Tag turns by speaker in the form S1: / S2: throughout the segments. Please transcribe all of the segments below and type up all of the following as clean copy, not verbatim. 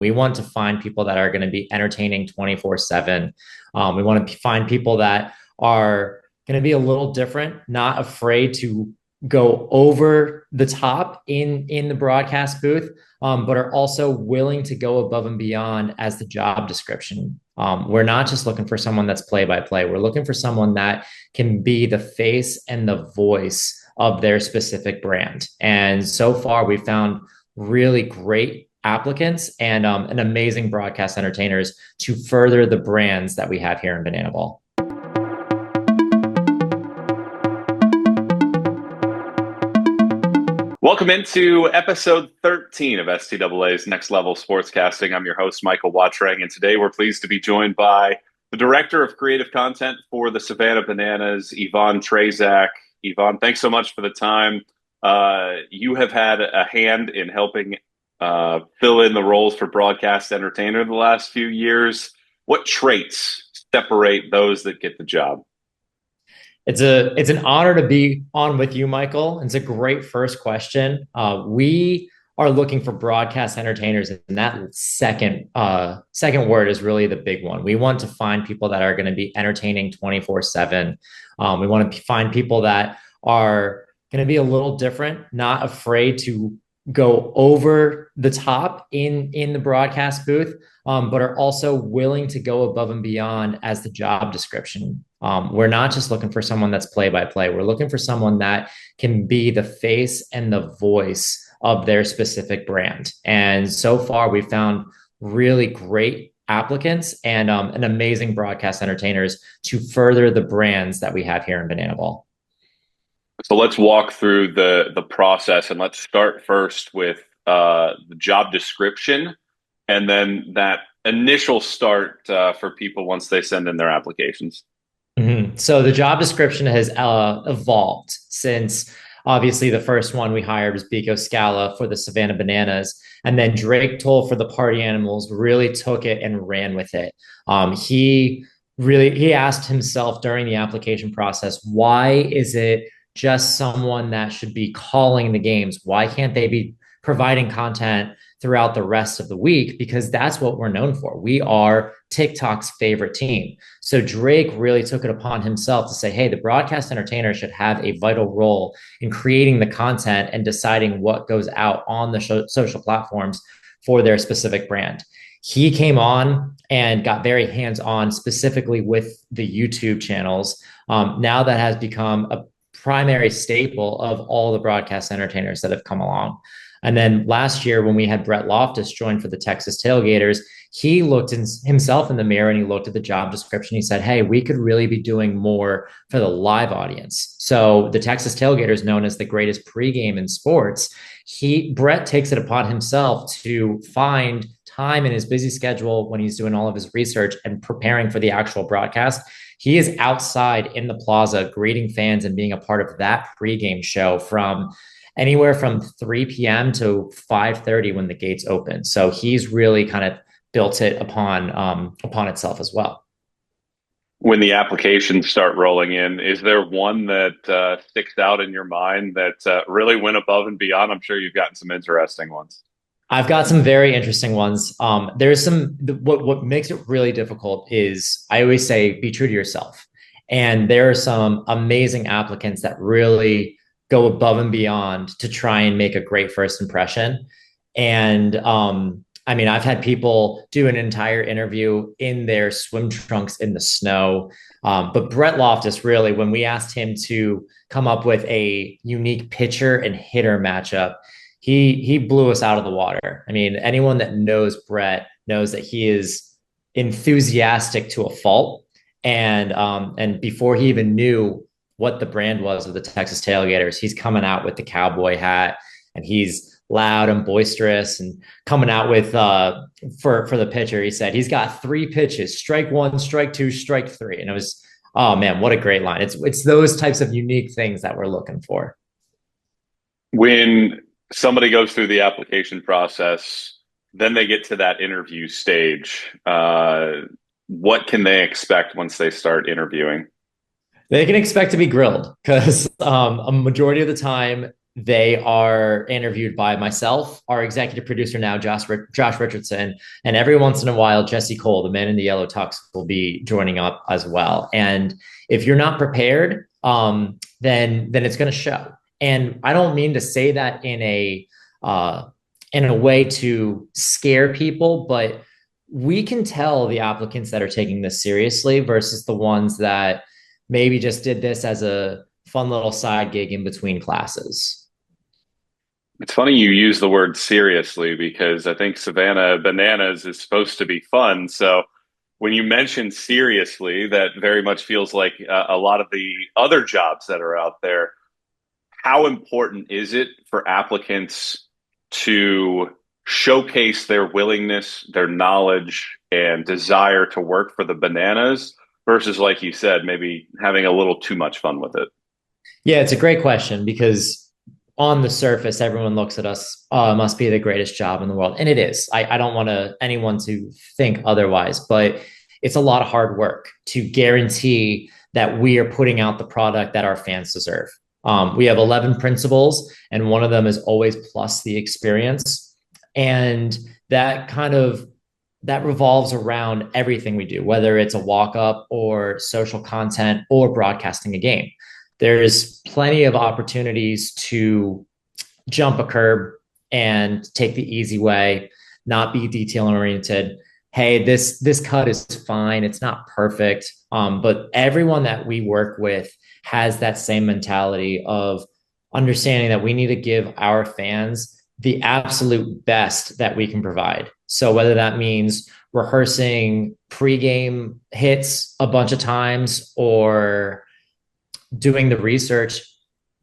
S1: We want to find people that are going to be entertaining 24/7. We want to find people that are going to be a little different, not afraid to go over the top in the broadcast booth, but are also willing to go above and beyond as the job description. We're not just looking for someone that's play by play. We're looking for someone that can be the face and the voice of their specific brand. And so far, we found really great applicants and amazing broadcast entertainers to further the brands that we have here in Banana Ball.
S2: Welcome into episode 13 of STAA's Next Level Sportscasting. I'm your host, Michael Watrang, and today we're pleased to be joined by the Director of Creative Content for the Savannah Bananas, Yvonne Traczuk. Yvonne, thanks so much for the time. You have had a hand in helping fill in the roles for broadcast entertainer the last few years. What traits separate those that get the job?
S1: It's an honor to be on with you, Michael. It's a great first question. We are looking for broadcast entertainers, and that second word is really the big one. We want to find people that are going to be entertaining 24/7. We want to find people that are going to be a little different, not afraid to go over the top in the broadcast booth, but are also willing to go above and beyond as the job description. We're not just looking for someone that's play by play. We're looking for someone that can be the face and the voice of their specific brand. And so far, we found really great applicants and amazing broadcast entertainers to further the brands that we have here in Banana Ball.
S2: So let's walk through the process, and let's start first with the job description, and then that initial start for people once they send in their applications.
S1: Mm-hmm. So the job description has evolved since obviously the first one we hired was Biko Skalla for the Savannah Bananas, and then Drake Toll for the Party Animals really took it and ran with it. He asked himself during the application process, why is it just someone that should be calling the games? Why can't they be providing content throughout the rest of the week? Because that's what we're known for. We are TikTok's favorite team. So Drake really took it upon himself to say, hey, the broadcast entertainer should have a vital role in creating the content and deciding what goes out on the social platforms for their specific brand. He came on and got very hands-on specifically with the YouTube channels. Now that has become a primary staple of all the broadcast entertainers that have come along. And then last year, when we had Brett Loftus join for the Texas Tailgaters, he looked himself in the mirror and he looked at the job description. He said, hey, we could really be doing more for the live audience. So the Texas Tailgaters, known as the greatest pregame in sports, Brett takes it upon himself to find time in his busy schedule when he's doing all of his research and preparing for the actual broadcast. He is outside in the plaza greeting fans and being a part of that pregame show from anywhere from 3 p.m. to 5:30 when the gates open. So he's really kind of built it upon itself as well.
S2: When the applications start rolling in, is there one that sticks out in your mind that really went above and beyond? I'm sure you've gotten some interesting ones.
S1: I've got some very interesting ones. There's what makes it really difficult is I always say, be true to yourself. And there are some amazing applicants that really go above and beyond to try and make a great first impression. And I mean, I've had people do an entire interview in their swim trunks in the snow. But Brett Loftus, really, when we asked him to come up with a unique pitcher and hitter matchup, he blew us out of the water. I mean, anyone that knows Brett knows that he is enthusiastic to a fault. And before he even knew what the brand was of the Texas Tailgaters, he's coming out with the cowboy hat, and he's loud and boisterous and coming out with for the pitcher. He said he's got 3 pitches: strike 1, strike 2, strike 3. And it was, oh man, what a great line. It's those types of unique things that we're looking for.
S2: When somebody goes through the application process, then they get to that interview stage. What can they expect once they start interviewing?
S1: They can expect to be grilled because a majority of the time they are interviewed by myself, our executive producer now, Josh Richardson, and every once in a while, Jesse Cole, the man in the yellow tux, will be joining up as well. And if you're not prepared, then it's going to show. And I don't mean to say that in a way to scare people, but we can tell the applicants that are taking this seriously versus the ones that maybe just did this as a fun little side gig in between classes.
S2: It's funny you use the word seriously because I think Savannah Bananas is supposed to be fun. So when you mention seriously, that very much feels like a lot of the other jobs that are out there. How important is it for applicants to showcase their willingness, their knowledge, and desire to work for the Bananas versus, like you said, maybe having a little too much fun with it?
S1: Yeah, it's a great question because on the surface, everyone looks at us, must be the greatest job in the world. And it is. I don't want anyone to think otherwise, but it's a lot of hard work to guarantee that we are putting out the product that our fans deserve. We have 11 principles, and one of them is always plus the experience. And that revolves around everything we do, whether it's a walk-up or social content or broadcasting a game. There's plenty of opportunities to jump a curb and take the easy way, not be detail oriented. Hey, this cut is fine. It's not perfect. But everyone that we work with has that same mentality of understanding that we need to give our fans the absolute best that we can provide. So whether that means rehearsing pregame hits a bunch of times or doing the research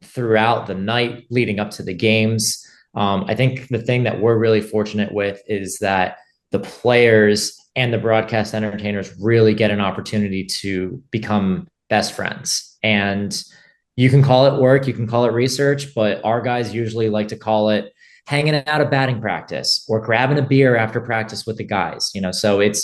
S1: throughout the night leading up to the games. I think the thing that we're really fortunate with is that the players and the broadcast entertainers really get an opportunity to become best friends. And you can call it work, you can call it research, but our guys usually like to call it hanging out at batting practice or grabbing a beer after practice with the guys. So it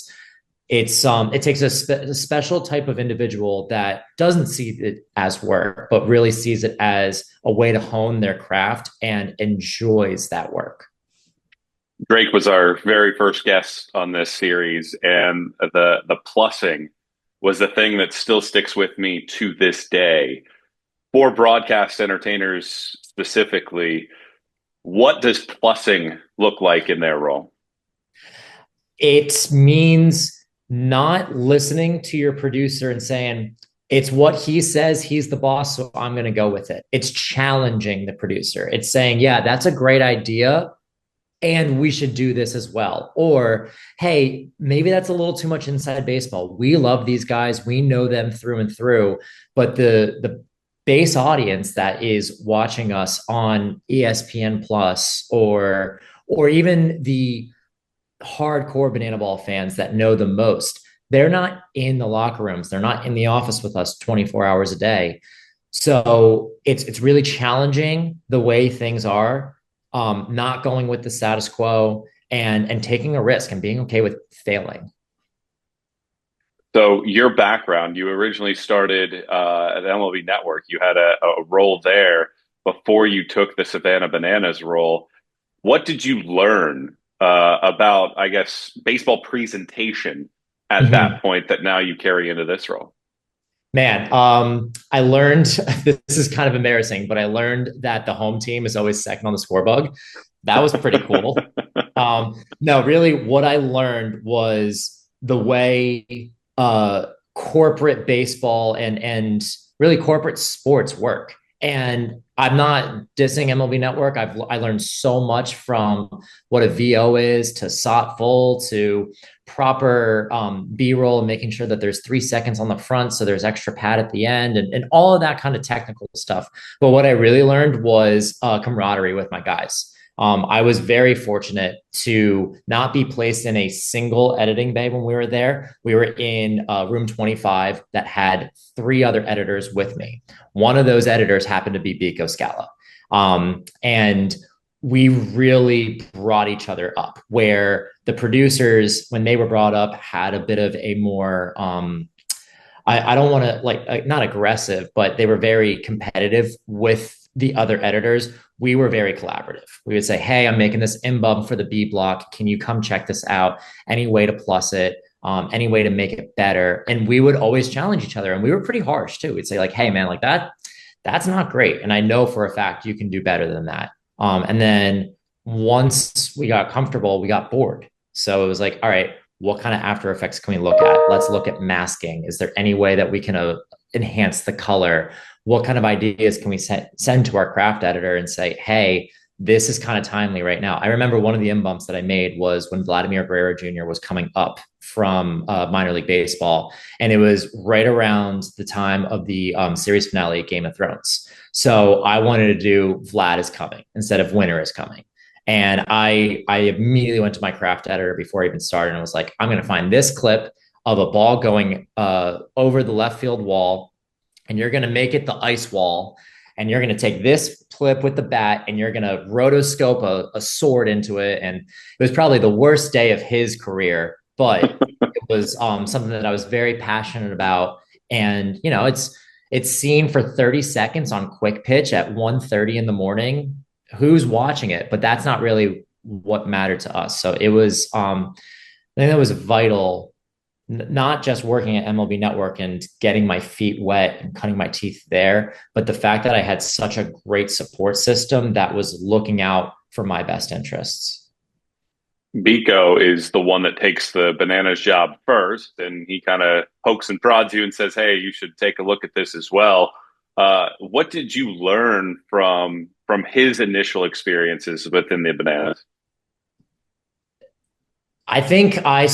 S1: takes a special type of individual that doesn't see it as work, but really sees it as a way to hone their craft and enjoys that work.
S2: Drake was our very first guest on this series, and the plussing was the thing that still sticks with me to this day. For broadcast entertainers specifically, what does plussing look like in their role?
S1: It means not listening to your producer and saying, it's what he says, he's the boss, so I'm going to go with it. It's challenging the producer. It's saying, yeah, that's a great idea, and we should do this as well. Or, hey, maybe that's a little too much inside baseball. We love these guys. We know them through and through. But the base audience that is watching us on ESPN Plus or even the hardcore banana ball fans that know the most, they're not in the locker rooms. They're not in the office with us 24 hours a day. So it's really challenging the way things are, not going with the status quo and taking a risk and being okay with failing.
S2: So your background, you originally started at MLB Network. You had a role there before you took the Savannah Bananas role. What did you learn about, I guess, baseball presentation at that point that now you carry into this role?
S1: Man, I learned, this is kind of embarrassing, but I learned that the home team is always second on the scorebug. That was pretty cool. No, really what I learned was the way corporate baseball and really corporate sports work. And I'm not dissing MLB Network. I learned so much from what a VO is to SOT full to proper B-roll and making sure that there's 3 seconds on the front so there's extra pad at the end and all of that kind of technical stuff. But what I really learned was camaraderie with my guys. I was very fortunate to not be placed in a single editing bay when we were there. We were in room 25 that had 3 other editors with me. One of those editors happened to be Biko Skalla. And we really brought each other up, where the producers, when they were brought up, had a bit of a more, I don't want to not aggressive, but they were very competitive with the other editors, we were very collaborative. We would say, hey, I'm making this imbub for the B block. Can you come check this out? Any way to plus it? Any way to make it better? And we would always challenge each other. And we were pretty harsh too. We'd say like, hey man, like that's not great. And I know for a fact you can do better than that. And then once we got comfortable, we got bored. So it was like, all right, what kind of After Effects can we look at? Let's look at masking. Is there any way that we can enhance the color? What kind of ideas can we send to our craft editor and say, hey, this is kind of timely right now. I remember one of the bumps that I made was when Vladimir Guerrero Jr. was coming up from minor league baseball. And it was right around the time of the series finale of Game of Thrones. So I wanted to do Vlad is coming instead of Winter is coming. And I immediately went to my craft editor before I even started and was like, I'm going to find this clip of a ball going over the left field wall, and you're going to make it the ice wall. And you're going to take this clip with the bat and you're going to rotoscope a sword into it. And it was probably the worst day of his career, but it was something that I was very passionate about. And, you know, it's seen for 30 seconds on Quick Pitch at 1:30 in the morning. Who's watching it? But that's not really what mattered to us. So it was, I think that was vital, not just working at MLB Network and getting my feet wet and cutting my teeth there, but the fact that I had such a great support system that was looking out for my best interests.
S2: Biko is the one that takes the Bananas job first, and he kind of pokes and prods you and says, hey, you should take a look at this as well. What did you learn from his initial experiences within the Bananas?
S1: I think I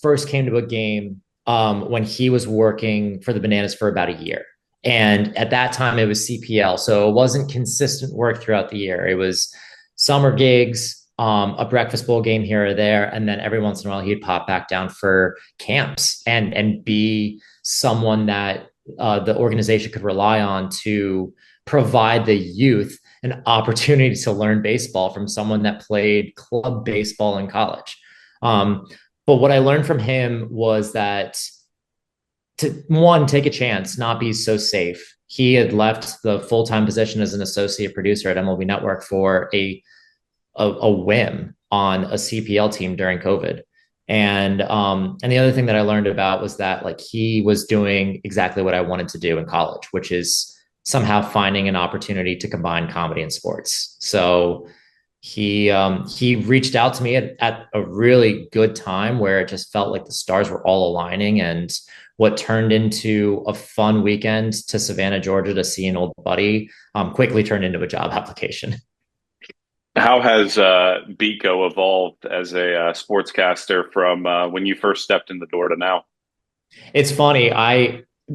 S1: first came to a game when he was working for the Bananas for about a year. And at that time it was CPL. So it wasn't consistent work throughout the year. It was summer gigs, a breakfast bowl game here or there. And then every once in a while he'd pop back down for camps and be someone that the organization could rely on to provide the youth an opportunity to learn baseball from someone that played club baseball in college. But what I learned from him was that to take a chance, not be so safe. He had left the full-time position as an associate producer at MLB Network for a whim on a CPL team during COVID. And the other thing that I learned about was that like he was doing exactly what I wanted to do in college, which is somehow finding an opportunity to combine comedy and sports. So he reached out to me at a really good time where it just felt like the stars were all aligning, and what turned into a fun weekend to Savannah, Georgia to see an old buddy quickly turned into a job application.
S2: How has Biko evolved as a sportscaster from when you first stepped in the door to now?
S1: It's funny.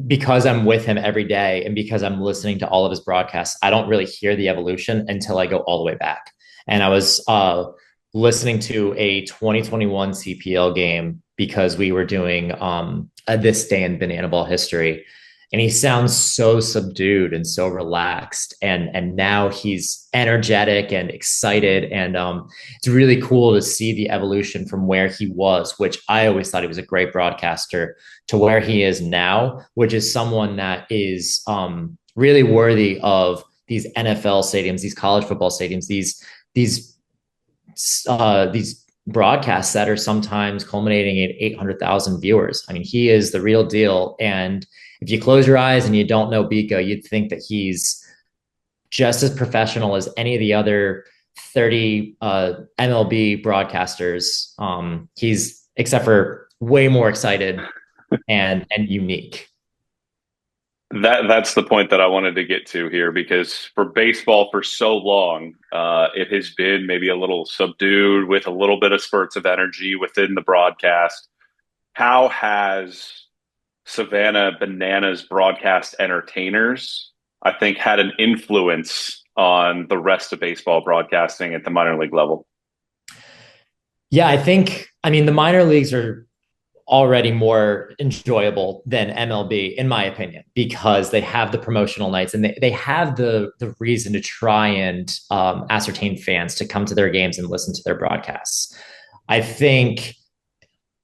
S1: Because I'm with him every day and because I'm listening to all of his broadcasts, I don't really hear the evolution until I go all the way back. And I was listening to a 2021 CPL game because we were doing This Day in Banana Ball history. And he sounds so subdued and so relaxed. And now he's energetic and excited. And it's really cool to see the evolution from where he was, which I always thought he was a great broadcaster, to where he is now, which is someone that is really worthy of these NFL stadiums, these college football stadiums, these broadcasts that are sometimes culminating in 800,000 viewers. I mean, he is the real deal. And if you close your eyes and you don't know Biko, you'd think that he's just as professional as any of the other 30 MLB broadcasters. He's, except for way more excited and unique.
S2: That's the point that I wanted to get to here, because for baseball for so long, it has been maybe a little subdued with a little bit of spurts of energy within the broadcast. How has Savannah Bananas broadcast entertainers, I think, had an influence on the rest of baseball broadcasting at the minor league level?
S1: Yeah, I mean, the minor leagues are already more enjoyable than MLB, in my opinion, because they have the promotional nights and they have the reason to try and ascertain fans to come to their games and listen to their broadcasts. I think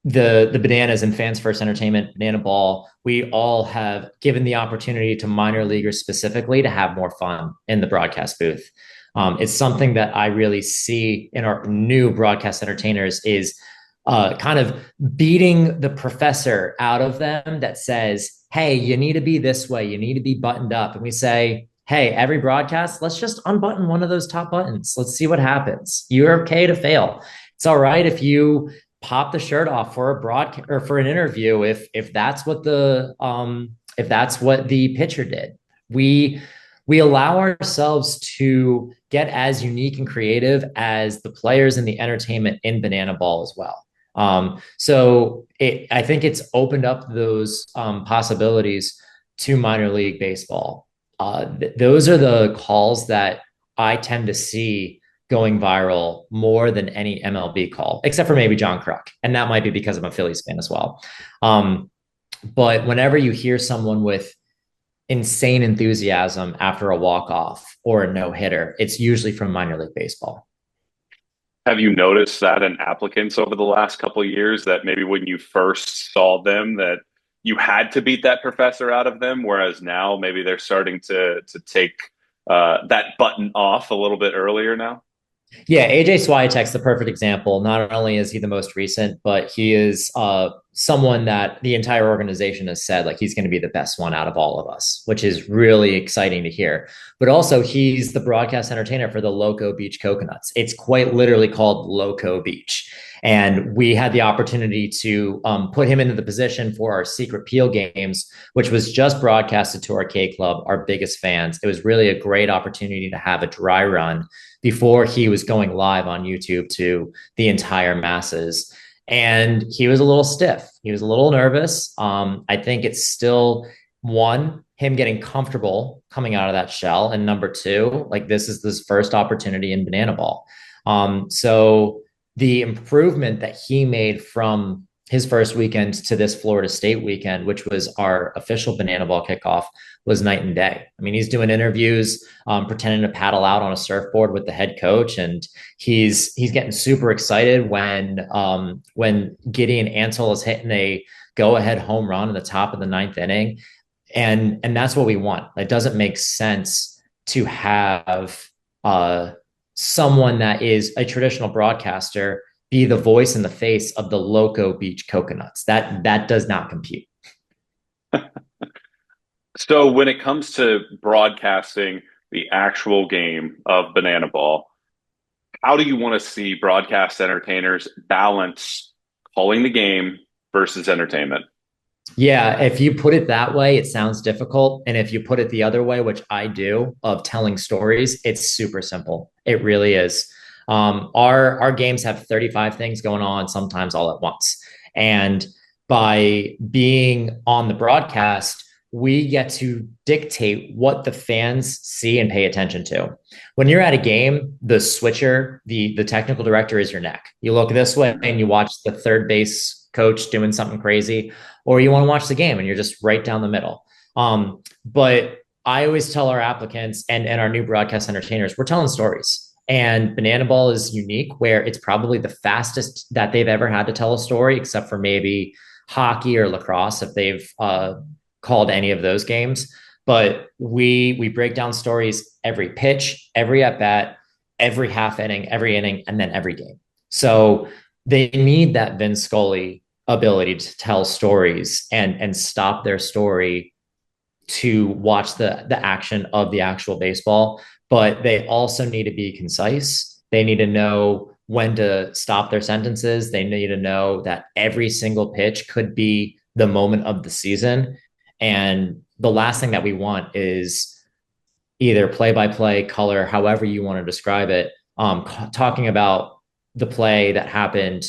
S1: the Bananas and Fans First Entertainment, Banana Ball, we all have given the opportunity to minor leaguers specifically to have more fun in the broadcast booth. It's something that I really see in our new broadcast entertainers is kind of beating the professor out of them that says, hey, you need to be this way, you need to be buttoned up. And we say, hey, every broadcast, let's just unbutton one of those top buttons. Let's see what happens. You're okay to fail. It's all right if you pop the shirt off for a broadcast or for an interview if that's what the pitcher did. We allow ourselves to get as unique and creative as the players in the entertainment in Banana Ball as well. I think it's opened up those possibilities to minor league baseball. Those are the calls that I tend to see going viral more than any MLB call, except for maybe John Kruk. And that might be because I'm a Phillies fan as well. But whenever you hear someone with insane enthusiasm after a walk-off or a no-hitter, it's usually from minor league baseball.
S2: Have you noticed that in applicants over the last couple of years that maybe when you first saw them that you had to beat that professor out of them, whereas now maybe they're starting to take that button off a little bit earlier now?
S1: Yeah, AJ Swiatek's the perfect example. Not only is he the most recent, but he is someone that the entire organization has said like he's going to be the best one out of all of us, which is really exciting to hear. But also, he's the broadcast entertainer for the Loco Beach Coconuts. It's quite literally called Loco Beach. And we had the opportunity to put him into the position for our secret Peel games, which was just broadcasted to our K Club, our biggest fans. It was really a great opportunity to have a dry run before he was going live on YouTube to the entire masses. And he was a little stiff. He was a little nervous. I think it's still one, him getting comfortable coming out of that shell. And number two, like this is his first opportunity in Banana Ball. So the improvement that he made from his first weekend to this Florida State weekend, which was our official Banana Ball kickoff, was night and day. I mean, he's doing interviews, pretending to paddle out on a surfboard with the head coach, and he's getting super excited when Gideon Ansel is hitting a go-ahead home run in the top of the ninth inning, and that's what we want. It doesn't make sense to have someone that is a traditional broadcaster be the voice and the face of the Loco Beach Coconuts. That does not compute.
S2: So when it comes to broadcasting the actual game of Banana Ball, how do you want to see broadcast entertainers balance calling the game versus entertainment?
S1: Yeah, if you put it that way, it sounds difficult. And if you put it the other way, which I do, of telling stories, it's super simple. It really is. Our games have 35 things going on, sometimes all at once. And by being on the broadcast, we get to dictate what the fans see and pay attention to. When you're at a game, the switcher, the technical director is your neck. You look this way and you watch the third base coach doing something crazy, or you want to watch the game and you're just right down the middle. But I always tell our applicants and our new broadcast entertainers, we're telling stories. And Banana Ball is unique where it's probably the fastest that they've ever had to tell a story, except for maybe hockey or lacrosse if they've called any of those games. But we break down stories every pitch, every at bat, every half inning, every inning, and then every game. So they need that Vince Scully ability to tell stories and stop their story to watch the action of the actual baseball. But they also need to be concise. They need to know when to stop their sentences. They need to know that every single pitch could be the moment of the season. And the last thing that we want is either play-by-play, color, however you want to describe it, talking about the play that happened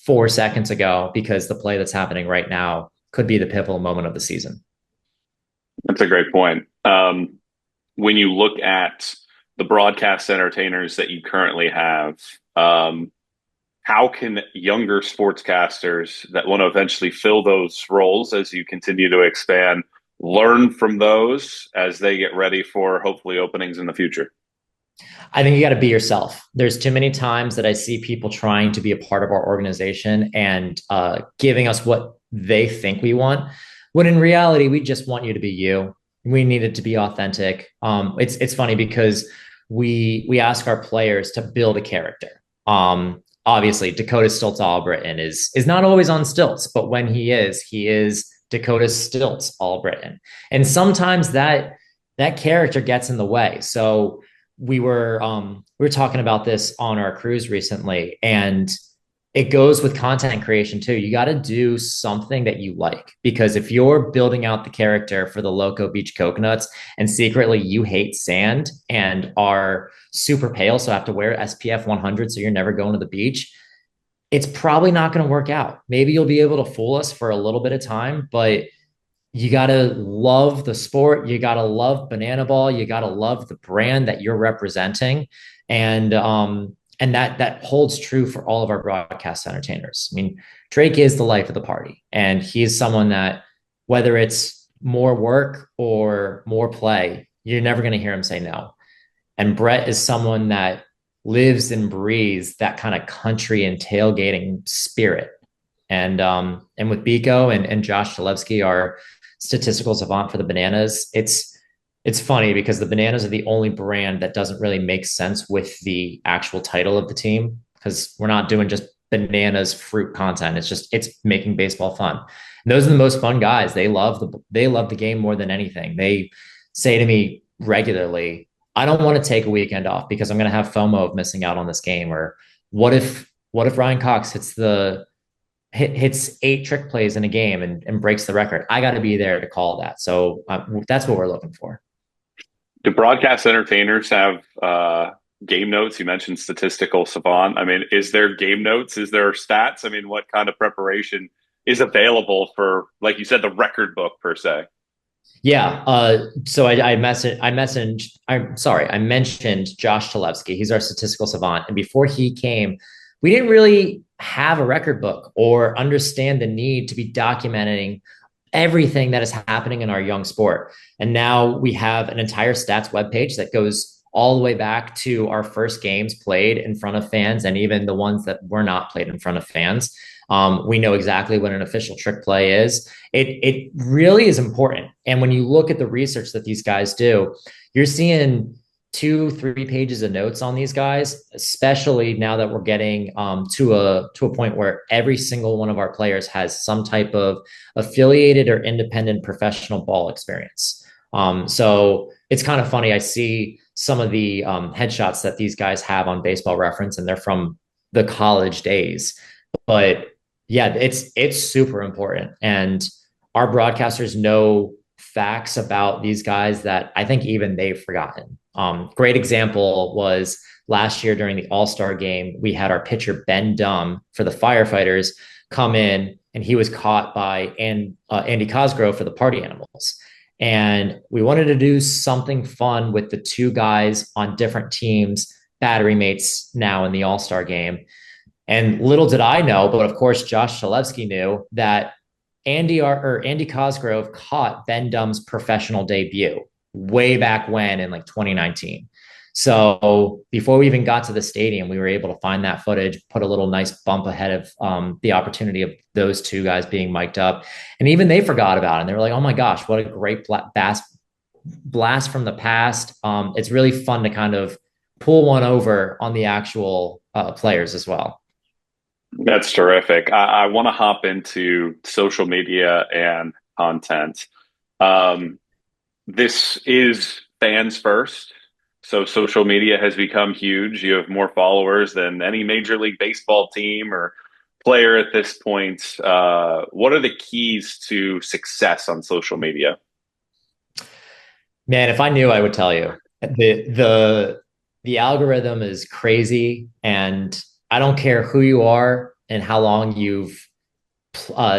S1: 4 seconds ago, because the play that's happening right now could be the pivotal moment of the season.
S2: That's a great point. When you look at the broadcast entertainers that you currently have, how can younger sportscasters that want to eventually fill those roles as you continue to expand learn from those as they get ready for hopefully openings in the future?
S1: I think you got to be yourself. There's too many times that I see people trying to be a part of our organization and giving us what they think we want, when in reality, we just want you to be you. We need it to be authentic. It's funny because we ask our players to build a character. Obviously, Dakota Stilts All-Britain is not always on stilts, but when he is Dakota Stilts All-Britain, and sometimes that character gets in the way. So we were talking about this on our cruise recently, and it goes with content creation too. You got to do something that you like, because if you're building out the character for the Loco Beach Coconuts and secretly you hate sand and are super pale, so have to wear SPF 100 so you're never going to the beach, it's probably not going to work out. Maybe you'll be able to fool us for a little bit of time, but you got to love the sport. You got to love banana ball. You got to love the brand that you're representing. And that holds true for all of our broadcast entertainers. I mean, Drake is the life of the party, and he's someone that, whether it's more work or more play, you're never going to hear him say no. And Brett is someone that lives and breathes that kind of country and tailgating spirit. And with Biko and Josh Chalevsky, our statistical savant for the Bananas, it's funny because the Bananas are the only brand that doesn't really make sense with the actual title of the team, because we're not doing just bananas fruit content. It's making baseball fun. And those are the most fun guys. They love the game more than anything. They say to me regularly, I don't want to take a weekend off because I'm going to have FOMO of missing out on this game. Or what if Ryan Cox hits 8 trick plays in a game and breaks the record? I got to be there to call that. So that's what we're looking for.
S2: Do broadcast entertainers have game notes? You mentioned statistical savant. I mean, is there game notes? Is there stats? I mean, what kind of preparation is available for, like you said, the record book per se?
S1: Yeah. So I mentioned Josh Talevsky. He's our statistical savant. And before he came, we didn't really have a record book or understand the need to be documenting everything that is happening in our young sport. And now we have an entire stats webpage that goes all the way back to our first games played in front of fans, and even the ones that were not played in front of fans. We know exactly what an official trick play is. It really is important. And when you look at the research that these guys do, you're seeing 2-3 pages of notes on these guys, especially now that we're getting to a point where every single one of our players has some type of affiliated or independent professional ball experience. So it's kind of funny. I see some of the headshots that these guys have on Baseball Reference, and they're from the college days. But yeah, it's super important. And our broadcasters know facts about these guys that I think even they've forgotten. Great example was last year during the All-Star game, we had our pitcher Ben Dumb for the Firefighters come in, and he was caught by Andy Cosgrove for the Party Animals. And we wanted to do something fun with the two guys on different teams, battery mates now in the All-Star game. And little did I know, but of course, Josh Chalevsky knew that Andy Cosgrove caught Ben Dumb's professional debut way back when in like 2019. So before we even got to the stadium, we were able to find that footage, put a little nice bump ahead of the opportunity of those two guys being mic'd up. And even they forgot about it. And they were like, oh my gosh, what a great blast from the past. It's really fun to kind of pull one over on the actual players as well.
S2: That's terrific. I want to hop into social media and content. This is fans first. So social media has become huge. You have more followers than any Major League Baseball team or player at this point. What are the keys to success on social media?
S1: Man, if I knew, I would tell you. The algorithm is crazy, and I don't care who you are and how long you've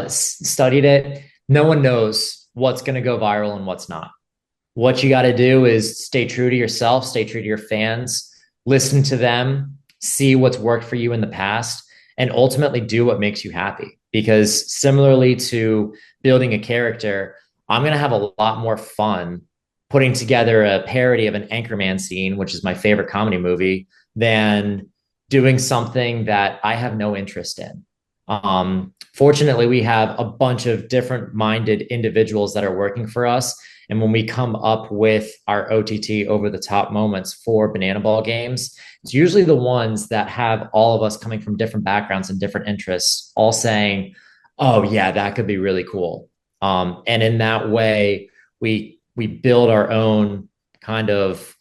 S1: studied it. No one knows what's going to go viral and what's not. What you got to do is stay true to yourself, stay true to your fans, listen to them, see what's worked for you in the past, and ultimately do what makes you happy. Because similarly to building a character, I'm going to have a lot more fun putting together a parody of an Anchorman scene, which is my favorite comedy movie, than doing something that I have no interest in. Fortunately, we have a bunch of different minded individuals that are working for us. And when we come up with our OTT over the top moments for banana ball games, it's usually the ones that have all of us coming from different backgrounds and different interests, all saying, oh, yeah, that could be really cool. And in that way, we build our own kind of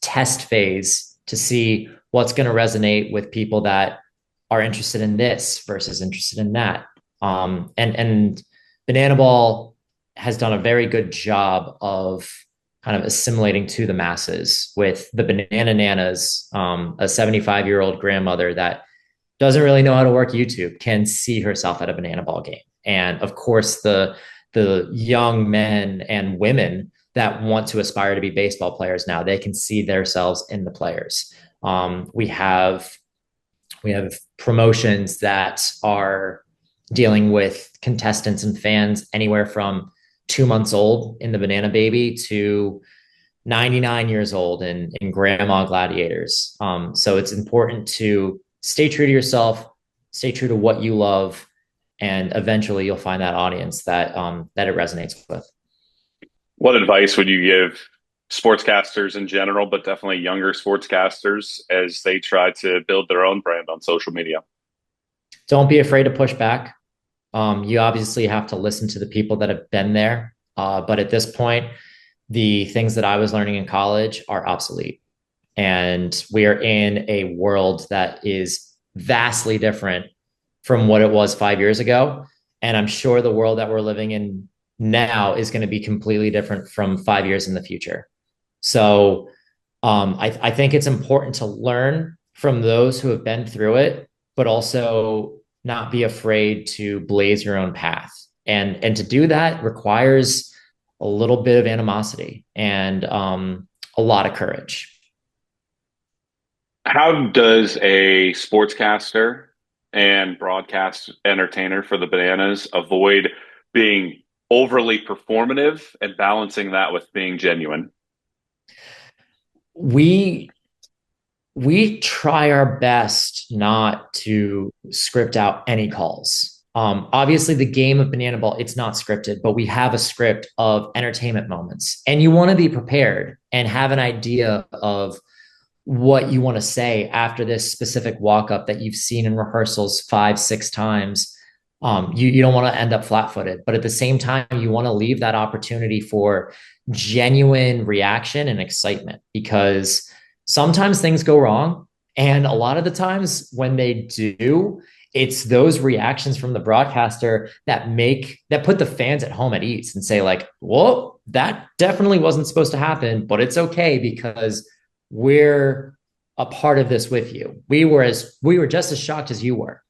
S1: test phase to see what's going to resonate with people that are interested in this versus interested in that. And Banana Ball has done a very good job of kind of assimilating to the masses with the Banana Nanas, a 75-year-old grandmother that doesn't really know how to work YouTube, can see herself at a banana ball game. And of course, the young men and women that want to aspire to be baseball players now, they can see themselves in the players. We have promotions that are dealing with contestants and fans anywhere from 2 months old in the Banana Baby to 99 years old in Grandma Gladiators. So it's important to stay true to yourself, stay true to what you love, and eventually you'll find that audience that it resonates with.
S2: What advice would you give sportscasters in general, but definitely younger sportscasters as they try to build their own brand on social media?
S1: Don't be afraid to push back. You obviously have to listen to the people that have been there. But at this point, the things that I was learning in college are obsolete. And we are in a world that is vastly different from what it was 5 years ago. And I'm sure the world that we're living in now is going to be completely different from 5 years in the future. So I think it's important to learn from those who have been through it, but also not be afraid to blaze your own path. And to do that requires a little bit of animosity and a lot of courage.
S2: How does a sportscaster and broadcast entertainer for the Bananas avoid being overly performative and balancing that with being genuine?
S1: We try our best not to script out any calls. Obviously, the game of Banana Ball, it's not scripted, but we have a script of entertainment moments. And you want to be prepared and have an idea of what you want to say after this specific walk-up that you've seen in rehearsals 5-6 times. You don't want to end up flat-footed, but at the same time, you want to leave that opportunity for genuine reaction and excitement, because sometimes things go wrong. And a lot of the times when they do, it's those reactions from the broadcaster that put the fans at home at ease and say like, well, that definitely wasn't supposed to happen, but it's okay because we're a part of this with you. We were just as shocked as you were.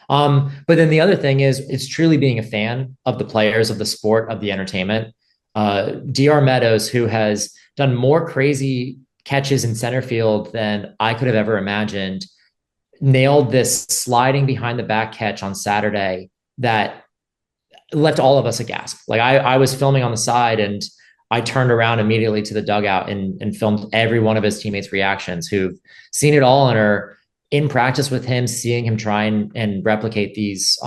S1: But then the other thing is, it's truly being a fan of the players, of the sport, of the entertainment. DR Meadows, who has done more crazy catches in center field than I could have ever imagined, nailed this sliding behind the back catch on Saturday that left all of us aghast. Like I was filming on the side and I turned around immediately to the dugout and filmed every one of his teammates' reactions who've seen it all and are in practice with him, seeing him try and replicate these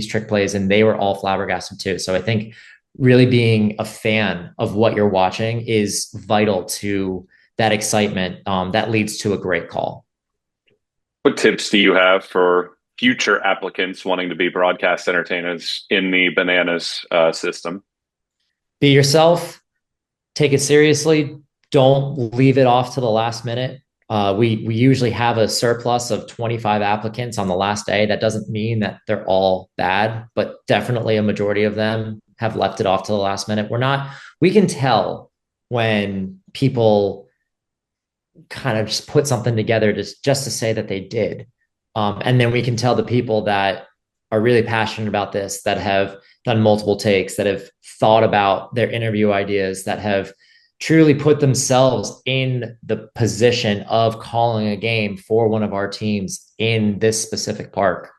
S1: trick plays. And they were all flabbergasted too. So I think really being a fan of what you're watching is vital to that excitement that leads to a great call.
S2: What tips do you have for future applicants wanting to be broadcast entertainers in the Bananas system?
S1: Be yourself. Take it seriously. Don't leave it off to the last minute. We usually have a surplus of 25 applicants on the last day. That doesn't mean that they're all bad, but definitely a majority of them have left it off to the last minute. We can tell when people kind of just put something together just to say that they did. And then we can tell the people that are really passionate about this, that have done multiple takes, that have thought about their interview ideas, that have truly put themselves in the position of calling a game for one of our teams in this specific park.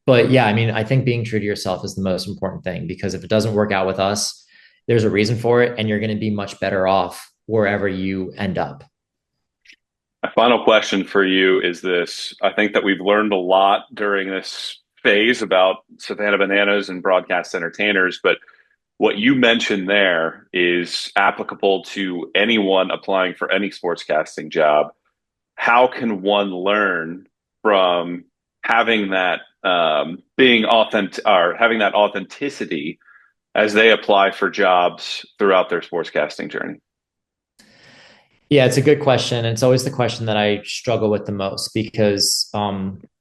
S1: But yeah, I mean, I think being true to yourself is the most important thing, because if it doesn't work out with us, there's a reason for it, and you're going to be much better off wherever you end up.
S2: My final question for you is this. I think that we've learned a lot during this phase about Savannah Bananas and broadcast entertainers, but what you mentioned there is applicable to anyone applying for any sportscasting job. How can one learn from having that being authentic or having that authenticity as they apply for jobs throughout their sportscasting journey?
S1: Yeah, it's a good question. It's always the question that I struggle with the most because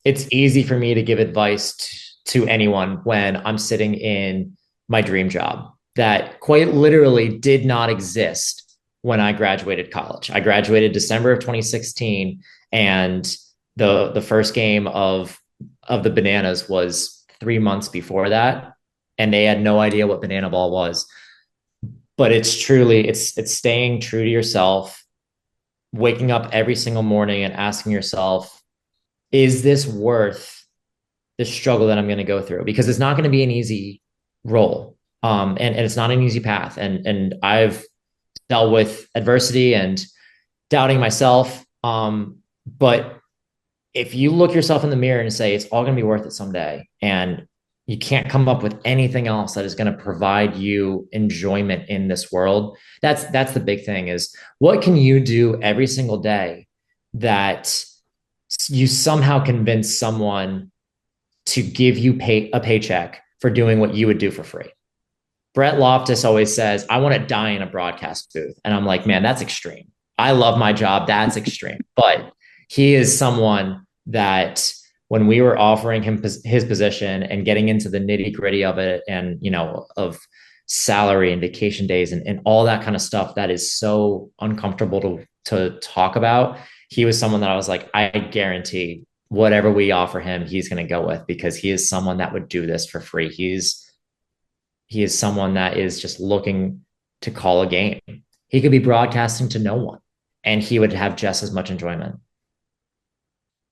S1: it's easy for me to give advice to anyone when I'm sitting in my dream job that quite literally did not exist when I graduated college. I graduated December of 2016, and the first game of the Bananas was 3 months before that, and they had no idea what banana ball was. But it's truly it's staying true to yourself, waking up every single morning and asking yourself, is this worth the struggle that I'm going to go through? Because it's not going to be an easy role. And it's not an easy path. And I've dealt with adversity and doubting myself. But if you look yourself in the mirror and say, it's all going to be worth it someday, and you can't come up with anything else that is going to provide you enjoyment in this world. That's the big thing, is what can you do every single day that you somehow convince someone to give you a paycheck for doing what you would do for free. Brett Loftus always says, I want to die in a broadcast booth. And I'm like, man, that's extreme. I love my job. That's extreme. But he is someone that when we were offering him his position and getting into the nitty gritty of it, and, of salary and vacation days and all that kind of stuff that is so uncomfortable to talk about, he was someone that I was like, I guarantee whatever we offer him, he's going to go with, because he is someone that would do this for free. He is someone that is just looking to call a game. He could be broadcasting to no one, and he would have just as much enjoyment.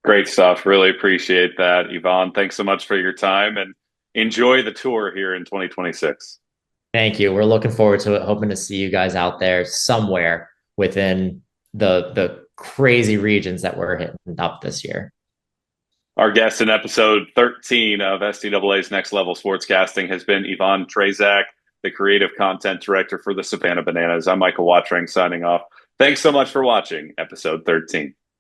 S2: Great stuff. Really appreciate that, Ivan. Thanks so much for your time, and enjoy the tour here in 2026.
S1: Thank you. We're looking forward to it. Hoping to see you guys out there somewhere within the crazy regions that we're hitting up this year.
S2: Our guest in episode 13 of STAA's Next Level Sportscasting has been Ivan Traczuk, the creative content director for the Savannah Bananas. I'm Michael Watring signing off. Thanks so much for watching episode 13.